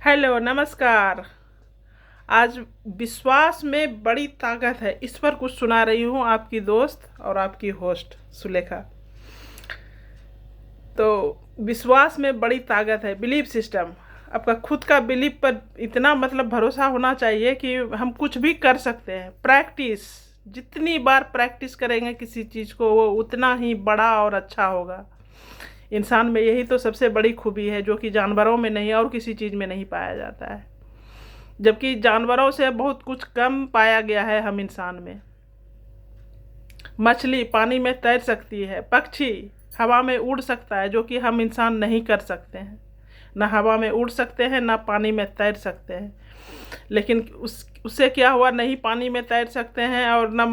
Hello, नमस्कार। आज विश्वास में बड़ी ताकत है, इस पर कुछ सुना रही हूँ आपकी दोस्त और आपकी होस्ट सुलेखा। तो विश्वास में बड़ी ताकत है, बिलीफ सिस्टम। आपका खुद का बिलीफ पर इतना भरोसा होना चाहिए कि हम कुछ भी कर सकते हैं। प्रैक्टिस, जितनी बार प्रैक्टिस करेंगे किसी चीज़ को, वो उतना ही बड़ा और अच्छा होगा। इंसान में यही तो सबसे बड़ी खूबी है, जो कि जानवरों में नहीं और किसी चीज़ में नहीं पाया जाता है। जबकि जानवरों से बहुत कुछ कम पाया गया है हम इंसान में। मछली पानी में तैर सकती है, पक्षी हवा में उड़ सकता है, जो कि हम इंसान नहीं कर सकते हैं। ना हवा में उड़ सकते हैं, ना पानी में तैर सकते हैं। लेकिन उससे क्या हुआ, नहीं पानी में तैर सकते हैं और ना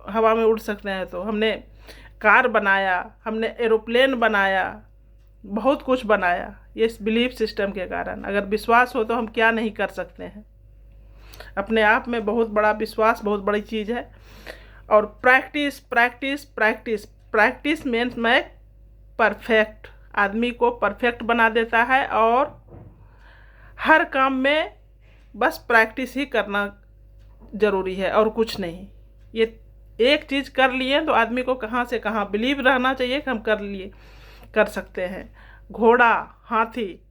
हवा में उड़ सकते हैं, तो हमने कार बनाया, हमने एरोप्लेन बनाया, बहुत कुछ बनाया, ये इस बिलीफ सिस्टम के कारण। अगर विश्वास हो तो हम क्या नहीं कर सकते हैं। अपने आप में बहुत बड़ा विश्वास बहुत बड़ी चीज़ है। और practice practice practice practice means मैं परफेक्ट, आदमी को परफेक्ट बना देता है। और हर काम में बस प्रैक्टिस ही करना ज़रूरी है और कुछ नहीं। ये एक चीज़ कर लिए तो आदमी को कहाँ से कहाँ बिलीव रहना चाहिए कि हम कर सकते हैं। घोड़ा, हाथी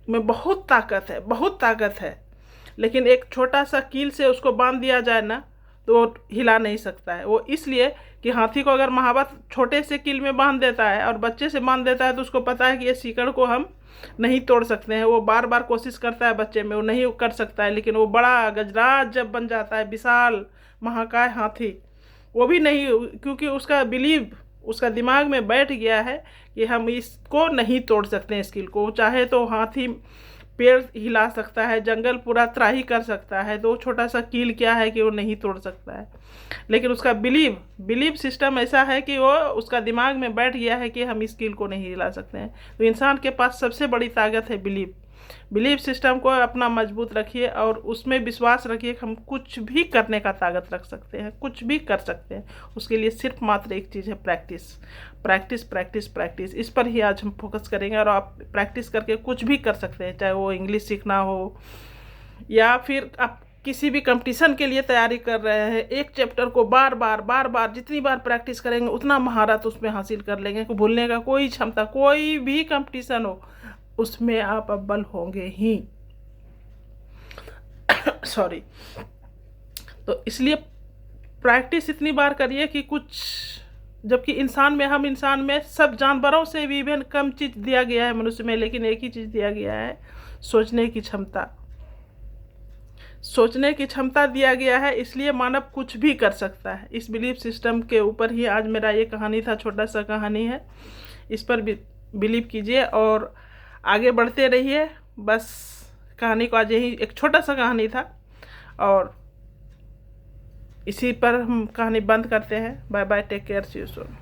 में बहुत ताकत है, बहुत ताकत है। लेकिन एक छोटा सा कील से उसको बांध दिया जाए ना, तो वो हिला नहीं सकता है। वो इसलिए कि हाथी को अगर महावत छोटे से कील में बांध देता है और बच्चे से बांध देता है, तो उसको पता है कि ये सीकड़ को हम नहीं तोड़ सकते हैं। वो बार बार कोशिश करता है, बच्चे में वो नहीं कर सकता है। लेकिन वो बड़ा गजराज जब बन जाता है, विशाल महाकाय हाथी, वो भी नहीं, क्योंकि उसका बिलीव उसका दिमाग में बैठ गया है कि हम इसको नहीं तोड़ सकते हैं। स्किल को चाहे तो हाथी पेड़ हिला सकता है, जंगल पूरा त्राही कर सकता है, तो छोटा सा कील क्या है कि वो नहीं तोड़ सकता है। लेकिन उसका बिलीव सिस्टम ऐसा है कि वो उसका दिमाग में बैठ गया है कि हम इस कील को नहीं हिला सकते हैं। तो इंसान के पास सबसे बड़ी ताकत है बिलीव सिस्टम को अपना मजबूत रखिए और उसमें विश्वास रखिए कि हम कुछ भी करने का ताकत रख सकते हैं, कुछ भी कर सकते हैं। उसके लिए सिर्फ मात्र एक चीज़ है, प्रैक्टिस प्रैक्टिस प्रैक्टिस प्रैक्टिस। इस पर ही आज हम फोकस करेंगे। और आप प्रैक्टिस करके कुछ भी कर सकते हैं, चाहे वो इंग्लिश सीखना हो या फिर आप किसी भी कंपटीशन के लिए तैयारी कर रहे हैं। एक चैप्टर को बार बार जितनी बार प्रैक्टिस करेंगे उतना महारत उसमें हासिल कर लेंगे कि भूलने का कोई क्षमता, कोई भी कंपटीशन हो उसमें आप अव्वल होंगे ही। सॉरी। तो इसलिए प्रैक्टिस इतनी बार करिए कि कुछ, जबकि हम इंसान में सब जानवरों से भी इवन कम चीज़ दिया गया है मनुष्य में, लेकिन एक ही चीज़ दिया गया है, सोचने की क्षमता। सोचने की क्षमता दिया गया है, इसलिए मानव कुछ भी कर सकता है। इस बिलीफ सिस्टम के ऊपर ही आज मेरा ये कहानी था, छोटा सा कहानी है। इस पर भी बिलीव कीजिए और आगे बढ़ते रहिए। बस कहानी को आज यही एक छोटा सा कहानी था और इसी पर हम कहानी बंद करते हैं। Bye bye, take care, see you soon.